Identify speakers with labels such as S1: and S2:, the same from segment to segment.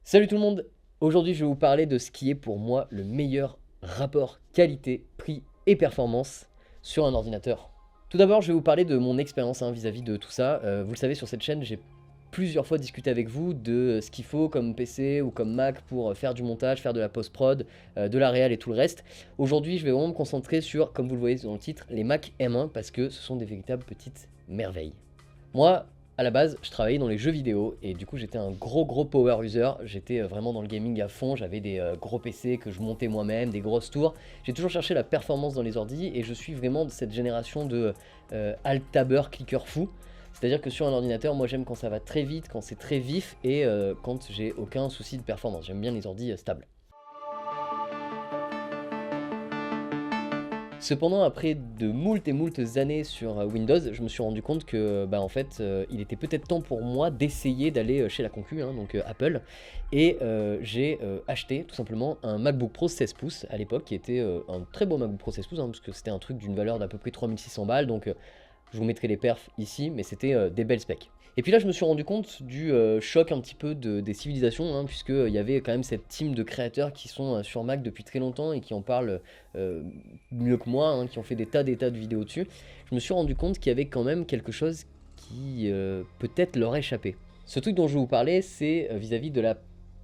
S1: Salut tout le monde. Aujourd'hui je vais vous parler de ce qui est pour moi le meilleur rapport qualité, prix et performance sur un ordinateur. Tout d'abord je vais vous parler de mon expérience vis-à-vis de tout ça. Vous le savez, sur cette chaîne j'ai plusieurs fois discuté avec vous de ce qu'il faut comme PC ou comme Mac pour faire du montage, faire de la post-prod, de la réal et tout le reste. Aujourd'hui je vais vraiment me concentrer sur, comme vous le voyez dans le titre, les Mac M1 parce que ce sont des véritables petites merveilles. Moi, à la base, je travaillais dans les jeux vidéo et du coup j'étais un gros power user, j'étais vraiment dans le gaming à fond, j'avais des gros PC que je montais moi-même, des grosses tours. J'ai toujours cherché la performance dans les ordis et je suis vraiment de cette génération de alt-tabeur clicker fou. C'est-à-dire que sur un ordinateur, moi j'aime quand ça va très vite, quand c'est très vif et quand j'ai aucun souci de performance. J'aime bien les ordis stables. Cependant, après de moult et moult années sur Windows, je me suis rendu compte que en fait, il était peut-être temps pour moi d'essayer d'aller chez la concu, donc Apple. Et j'ai acheté tout simplement un MacBook Pro 16 pouces à l'époque, qui était un très beau MacBook Pro 16 pouces, parce que c'était un truc d'une valeur d'à peu près 3600 balles. Donc je vous mettrai les perfs ici, mais c'était des belles specs. Et puis là, je me suis rendu compte du choc un petit peu des civilisations, puisqu'il y avait quand même cette team de créateurs qui sont sur Mac depuis très longtemps et qui en parlent mieux que moi, qui ont fait des tas de vidéos dessus. Je me suis rendu compte qu'il y avait quand même quelque chose qui peut-être leur échappait. Ce truc dont je vais vous parler, c'est vis-à-vis de la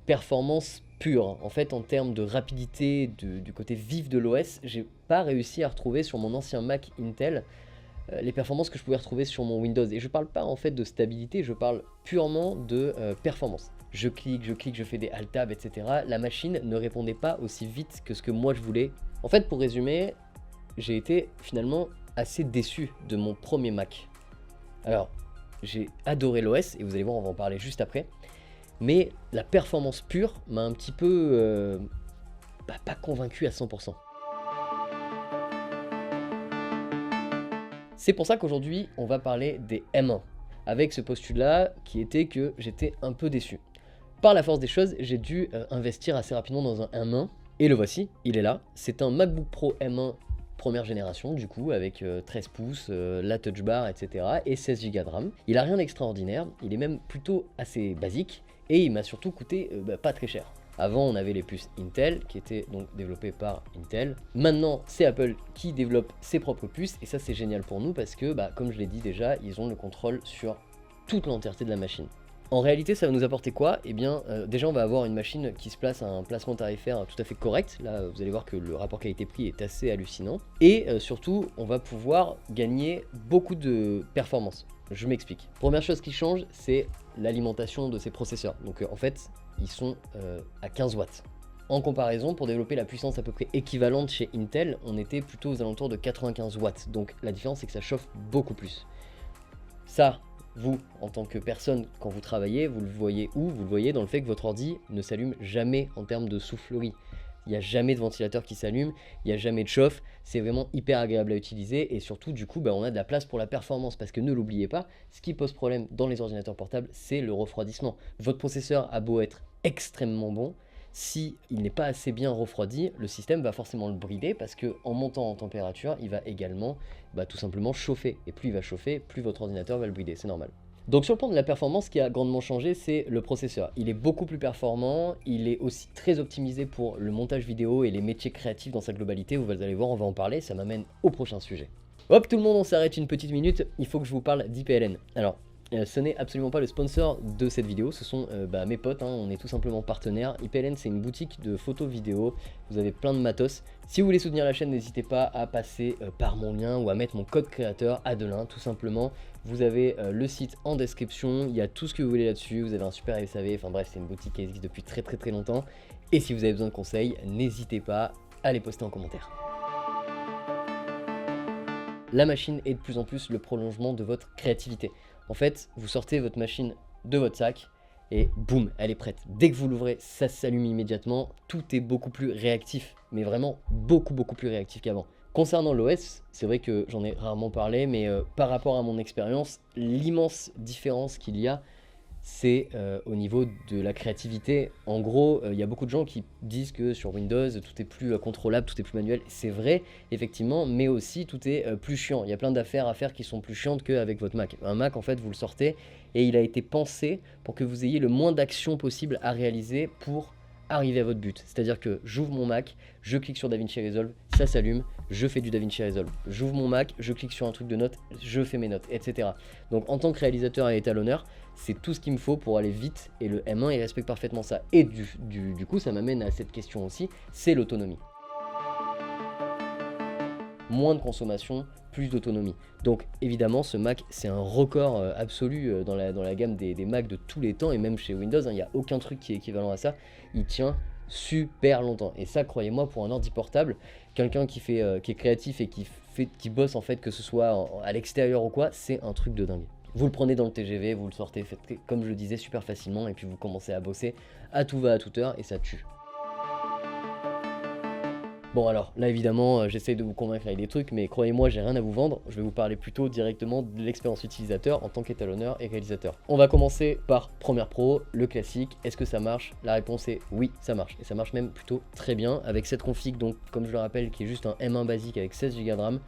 S1: performance pure. En fait, en termes de rapidité, du côté vif de l'OS, j'ai pas réussi à retrouver sur mon ancien Mac Intel les performances que je pouvais retrouver sur mon Windows. Et je parle pas en fait de stabilité, je parle purement de performance. Je clique, je fais des alt-tab, etc. La machine ne répondait pas aussi vite que ce que moi je voulais. En fait, pour résumer, j'ai été finalement assez déçu de mon premier Mac. Alors, j'ai adoré l'OS, et vous allez voir, on va en parler juste après. Mais la performance pure m'a un petit peu pas convaincu à 100%. C'est pour ça qu'aujourd'hui, on va parler des M1, avec ce postulat qui était que j'étais un peu déçu. Par la force des choses, j'ai dû investir assez rapidement dans un M1, et le voici, il est là. C'est un MacBook Pro M1 première génération, du coup, avec 13 pouces, la touch bar, etc., et 16 Go de RAM. Il a rien d'extraordinaire, il est même plutôt assez basique, et il m'a surtout coûté pas très cher. Avant, on avait les puces Intel, qui étaient donc développées par Intel. Maintenant, c'est Apple qui développe ses propres puces, et ça c'est génial pour nous parce que, comme je l'ai dit déjà, ils ont le contrôle sur toute l'entièreté de la machine. En réalité, ça va nous apporter quoi? Eh bien, déjà, on va avoir une machine qui se place à un placement tarifaire tout à fait correct. Là, vous allez voir que le rapport qualité-prix est assez hallucinant. Et surtout, on va pouvoir gagner beaucoup de performance. Je m'explique. Première chose qui change, c'est l'alimentation de ces processeurs. Donc, en fait, ils sont à 15 watts. En comparaison, pour développer la puissance à peu près équivalente chez Intel, on était plutôt aux alentours de 95 watts. Donc, la différence, c'est que ça chauffe beaucoup plus. Ça, vous, en tant que personne, quand vous travaillez, vous le voyez où? Vous le voyez dans le fait que votre ordi ne s'allume jamais en termes de soufflerie. Il n'y a jamais de ventilateur qui s'allume, il n'y a jamais de chauffe, c'est vraiment hyper agréable à utiliser et surtout du coup on a de la place pour la performance parce que ne l'oubliez pas, ce qui pose problème dans les ordinateurs portables, c'est le refroidissement. Votre processeur a beau être extrêmement bon, si il n'est pas assez bien refroidi, le système va forcément le brider parce que en montant en température, il va également tout simplement chauffer. Et plus il va chauffer, plus votre ordinateur va le brider, c'est normal. Donc sur le plan de la performance, ce qui a grandement changé, c'est le processeur. Il est beaucoup plus performant, il est aussi très optimisé pour le montage vidéo et les métiers créatifs dans sa globalité. Vous allez voir, on va en parler, ça m'amène au prochain sujet. Hop tout le monde, on s'arrête une petite minute, il faut que je vous parle d'IPLN. Alors, ce n'est absolument pas le sponsor de cette vidéo, ce sont mes potes, on est tout simplement partenaires. IPLN c'est une boutique de photos vidéo, vous avez plein de matos. Si vous voulez soutenir la chaîne, n'hésitez pas à passer par mon lien ou à mettre mon code créateur Adelin tout simplement. Vous avez le site en description, il y a tout ce que vous voulez là-dessus, vous avez un super SAV, enfin bref c'est une boutique qui existe depuis très longtemps. Et si vous avez besoin de conseils, n'hésitez pas à les poster en commentaire. La machine est de plus en plus le prolongement de votre créativité. En fait, vous sortez votre machine de votre sac et boum, elle est prête. Dès que vous l'ouvrez, ça s'allume immédiatement. Tout est beaucoup plus réactif, mais vraiment beaucoup plus réactif qu'avant. Concernant l'OS, c'est vrai que j'en ai rarement parlé, mais par rapport à mon expérience, l'immense différence qu'il y a, c'est au niveau de la créativité. En gros, il y a beaucoup de gens qui disent que sur Windows, tout est plus contrôlable, tout est plus manuel. C'est vrai, effectivement, mais aussi tout est plus chiant. Il y a plein d'affaires à faire qui sont plus chiantes qu'avec votre Mac. Un Mac, en fait, vous le sortez et il a été pensé pour que vous ayez le moins d'actions possible à réaliser pour arriver à votre but. C'est-à-dire que j'ouvre mon Mac, je clique sur DaVinci Resolve, ça s'allume, je fais du DaVinci Resolve. J'ouvre mon Mac, je clique sur un truc de notes, je fais mes notes, etc. Donc en tant que réalisateur et étalonneur, c'est tout ce qu'il me faut pour aller vite, et le M1 il respecte parfaitement ça. Et du coup ça m'amène à cette question aussi, c'est l'autonomie. Moins de consommation, plus d'autonomie. Donc évidemment ce Mac c'est un record absolu dans la gamme des Mac de tous les temps, et même chez Windows, il n'y a aucun truc qui est équivalent à ça. Il tient super longtemps, et ça, croyez-moi, pour un ordi portable, quelqu'un qui est créatif et qui bosse en fait, que ce soit à l'extérieur ou quoi, c'est un truc de dingue. Vous le prenez dans le TGV, vous le sortez, faites comme je le disais super facilement, et puis vous commencez à bosser à tout va à toute heure, et ça tue. Bon alors, là évidemment, j'essaie de vous convaincre avec des trucs, mais croyez-moi, j'ai rien à vous vendre. Je vais vous parler plutôt directement de l'expérience utilisateur en tant qu'étalonneur et réalisateur. On va commencer par Premiere Pro, le classique. Est-ce que ça marche? La réponse est oui, ça marche. Et ça marche même plutôt très bien avec cette config, donc comme je le rappelle, qui est juste un M1 basique avec 16 Go de RAM.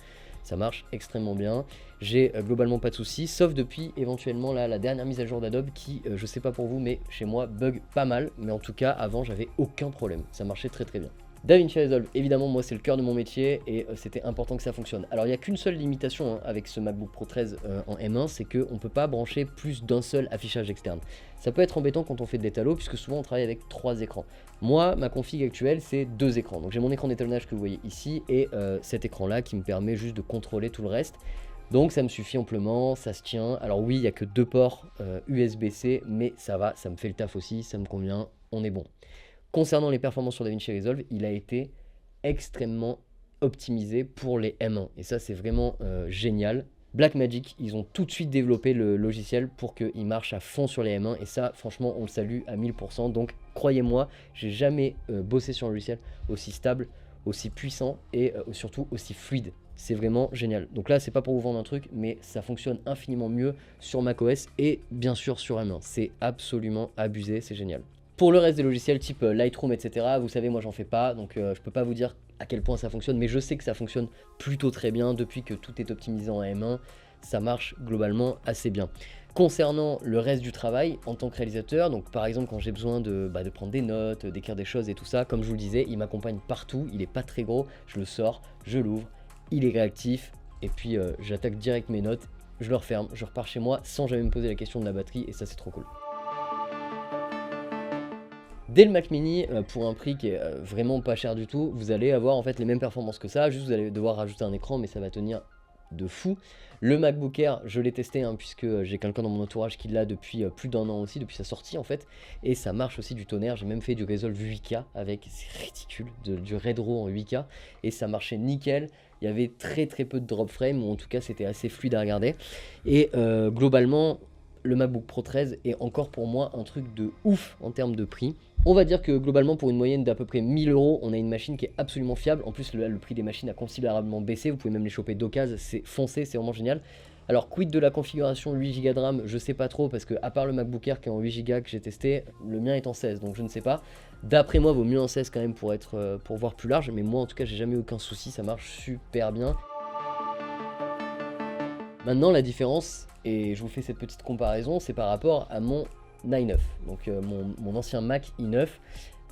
S1: Ça marche extrêmement bien. J'ai globalement pas de soucis, sauf depuis éventuellement là, la dernière mise à jour d'Adobe qui, je sais pas pour vous, mais chez moi bug pas mal. Mais en tout cas, avant, j'avais aucun problème. Ça marchait très très bien. DaVinci Resolve, évidemment, moi c'est le cœur de mon métier et c'était important que ça fonctionne. Alors il n'y a qu'une seule limitation avec ce MacBook Pro 13 en M1, c'est qu'on ne peut pas brancher plus d'un seul affichage externe. Ça peut être embêtant quand on fait de l'étalo, puisque souvent on travaille avec 3 écrans. Moi, ma config actuelle, c'est 2 écrans. Donc j'ai mon écran d'étalonnage que vous voyez ici et cet écran-là qui me permet juste de contrôler tout le reste. Donc ça me suffit amplement, ça se tient. Alors oui, il n'y a que 2 ports USB-C, mais ça va, ça me fait le taf aussi, ça me convient, on est bon. Concernant les performances sur DaVinci Resolve, il a été extrêmement optimisé pour les M1. Et ça, c'est vraiment génial. Blackmagic, ils ont tout de suite développé le logiciel pour qu'il marche à fond sur les M1. Et ça, franchement, on le salue à 1000%. Donc, croyez-moi, j'ai jamais bossé sur un logiciel aussi stable, aussi puissant et surtout aussi fluide. C'est vraiment génial. Donc là, c'est pas pour vous vendre un truc, mais ça fonctionne infiniment mieux sur macOS et bien sûr sur M1. C'est absolument abusé, c'est génial. Pour le reste des logiciels type Lightroom, etc., vous savez, moi j'en fais pas, donc je peux pas vous dire à quel point ça fonctionne, mais je sais que ça fonctionne plutôt très bien depuis que tout est optimisé en M1, ça marche globalement assez bien. Concernant le reste du travail en tant que réalisateur, donc par exemple quand j'ai besoin de prendre des notes, d'écrire des choses et tout ça, comme je vous le disais, il m'accompagne partout, il est pas très gros, je le sors, je l'ouvre, il est réactif, et puis j'attaque direct mes notes, je le referme, je repars chez moi sans jamais me poser la question de la batterie, et ça c'est trop cool. Dès le Mac Mini, pour un prix qui est vraiment pas cher du tout, vous allez avoir en fait les mêmes performances que ça, juste vous allez devoir rajouter un écran, mais ça va tenir de fou. Le MacBook Air, je l'ai testé puisque j'ai quelqu'un dans mon entourage qui l'a depuis plus d'1 an aussi, depuis sa sortie en fait, et ça marche aussi du tonnerre. J'ai même fait du Resolve 8K avec, c'est ridicule, du Red Raw en 8K, et ça marchait nickel. Il y avait très peu de drop frame, ou en tout cas c'était assez fluide à regarder, et globalement, le MacBook Pro 13 est encore pour moi un truc de ouf en termes de prix. On va dire que globalement pour une moyenne d'à peu près 1000 €, on a une machine qui est absolument fiable. En plus le prix des machines a considérablement baissé, vous pouvez même les choper d'occasion, c'est foncé, c'est vraiment génial. Alors quid de la configuration 8 Go de RAM, je sais pas trop parce que à part le MacBook Air qui est en 8 Go que j'ai testé, le mien est en 16 donc je ne sais pas. D'après moi vaut mieux en 16 quand même pour voir plus large, mais moi en tout cas j'ai jamais eu aucun souci, ça marche super bien. Maintenant la différence, et je vous fais cette petite comparaison, c'est par rapport à mon i9, donc mon ancien Mac i9.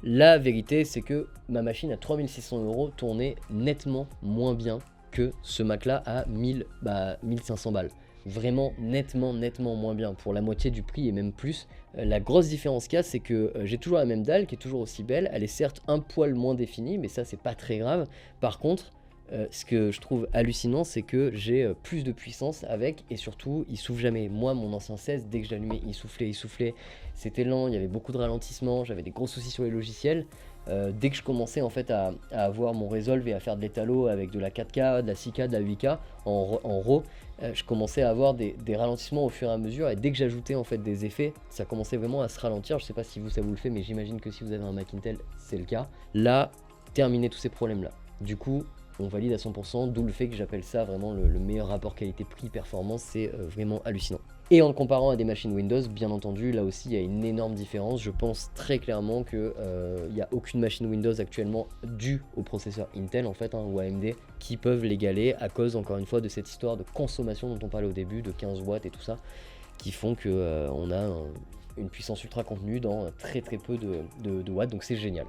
S1: La vérité c'est que ma machine à 3600 € tournait nettement moins bien que ce Mac là à 1500 balles. Vraiment nettement moins bien, pour la moitié du prix et même plus. La grosse différence qu'il y a, c'est que j'ai toujours la même dalle qui est toujours aussi belle, elle est certes un poil moins définie, mais ça c'est pas très grave. Par contre, ce que je trouve hallucinant, c'est que j'ai plus de puissance avec, et surtout il souffle jamais. Moi mon ancien 16, dès que j'allumais il soufflait, c'était lent, il y avait beaucoup de ralentissements, j'avais des gros soucis sur les logiciels. Dès que je commençais en fait à avoir mon Resolve et à faire de l'étalo avec de la 4K, de la 6K, de la 8K en RAW, je commençais à avoir des ralentissements au fur et à mesure, et dès que j'ajoutais en fait des effets, ça commençait vraiment à se ralentir. Je sais pas si vous ça vous le fait, mais j'imagine que si vous avez un Mac Intel c'est le cas. Là, terminé tous ces problèmes là. Du coup on valide à 100%, d'où le fait que j'appelle ça vraiment le meilleur rapport qualité-prix-performance, c'est vraiment hallucinant. Et en le comparant à des machines Windows, bien entendu, là aussi il y a une énorme différence. Je pense très clairement que il n'y a aucune machine Windows actuellement due au processeur Intel en fait, ou AMD, qui peuvent l'égaler à cause encore une fois de cette histoire de consommation dont on parlait au début, de 15 watts et tout ça, qui font que on a une puissance ultra contenue dans très peu de watts, donc c'est génial.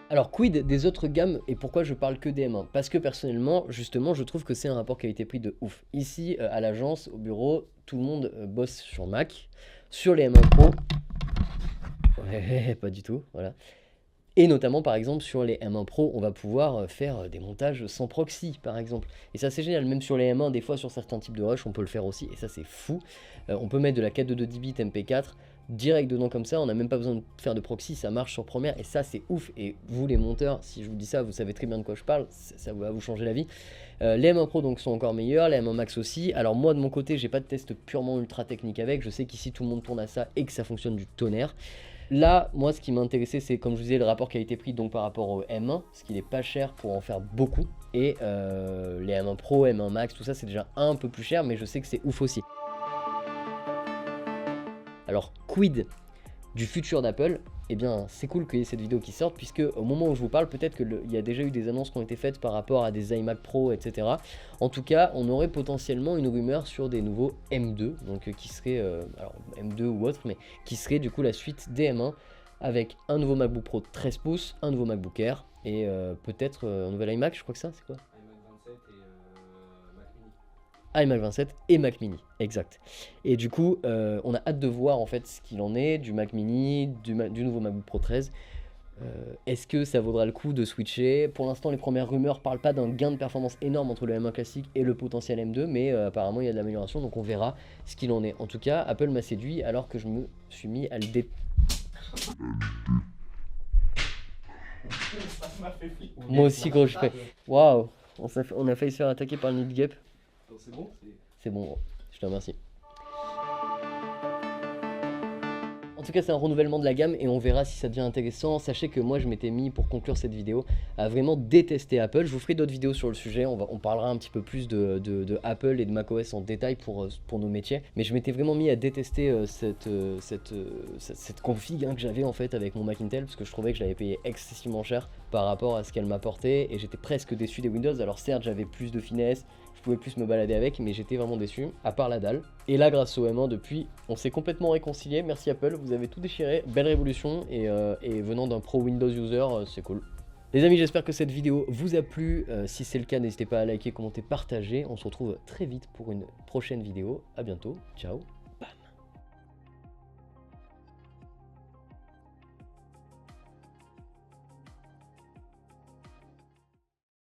S1: Alors quid des autres gammes et pourquoi je parle que des M1? Parce que personnellement, justement, je trouve que c'est un rapport qualité-prix de ouf. Ici, à l'agence, au bureau, tout le monde bosse sur Mac. Sur les M1 Pro, ouais, pas du tout, voilà. Et notamment, par exemple, sur les M1 Pro, on va pouvoir faire des montages sans proxy, par exemple. Et ça, c'est génial. Même sur les M1, des fois, sur certains types de rush, on peut le faire aussi. Et ça, c'est fou. On peut mettre de la 422 bits MP4 direct dedans comme ça. On n'a même pas besoin de faire de proxy. Ça marche sur Premiere. Et ça, c'est ouf. Et vous, les monteurs, si je vous dis ça, vous savez très bien de quoi je parle. Ça va vous changer la vie. Les M1 Pro donc, sont encore meilleurs. Les M1 Max aussi. Alors, moi, de mon côté, j'ai pas de test purement ultra technique avec. Je sais qu'ici, tout le monde tourne à ça et que ça fonctionne du tonnerre. Là, moi, ce qui m'intéressait, c'est, comme je vous disais, le rapport qualité-prix donc par rapport au M1, parce qu'il est pas cher pour en faire beaucoup. Et les M1 Pro, M1 Max, tout ça, c'est déjà un peu plus cher, mais je sais que c'est ouf aussi. Alors, quid du futur d'Apple? Eh bien, c'est cool qu'il y ait cette vidéo qui sorte, puisque au moment où je vous parle, peut-être qu'il y a déjà eu des annonces qui ont été faites par rapport à des iMac Pro, etc. En tout cas, on aurait potentiellement une rumeur sur des nouveaux M2, donc qui serait, alors M2 ou autre, mais qui serait du coup la suite des M1, avec un nouveau MacBook Pro 13 pouces, un nouveau MacBook Air, et peut-être un nouvel iMac, je crois que ça, c'est quoi? iMac 27 et Mac Mini, exact. Et du coup, on a hâte de voir en fait ce qu'il en est du Mac Mini, du nouveau MacBook Pro 13. Est-ce que ça vaudra le coup de switcher? Pour l'instant, les premières rumeurs parlent pas d'un gain de performance énorme entre le M1 classique et le potentiel M2, mais apparemment il y a de l'amélioration, donc on verra ce qu'il en est. En tout cas, Apple m'a séduit alors que je me suis mis à le Moi aussi, gros, je fais. Waouh, on a failli se faire attaquer par le Nidgap.
S2: C'est bon?
S1: C'est bon, gros. Je te remercie. En tout cas, c'est un renouvellement de la gamme et on verra si ça devient intéressant. Sachez que moi, je m'étais mis, pour conclure cette vidéo, à vraiment détester Apple. Je vous ferai d'autres vidéos sur le sujet. On parlera un petit peu plus de Apple et de macOS en détail pour nos métiers. Mais je m'étais vraiment mis à détester cette config que j'avais en fait avec mon Mac Intel, parce que je trouvais que je l'avais payé excessivement cher par rapport à ce qu'elle m'apportait. Et j'étais presque déçu des Windows. Alors certes, j'avais plus de finesse, je pouvais plus me balader avec, mais j'étais vraiment déçu, à part la dalle. Et là, grâce au M1, depuis, on s'est complètement réconcilié. Merci Apple, vous avez tout déchiré. Belle révolution, et venant d'un pro Windows user, c'est cool. Les amis, j'espère que cette vidéo vous a plu. Si c'est le cas, n'hésitez pas à liker, commenter, partager. On se retrouve très vite pour une prochaine vidéo. A bientôt, ciao.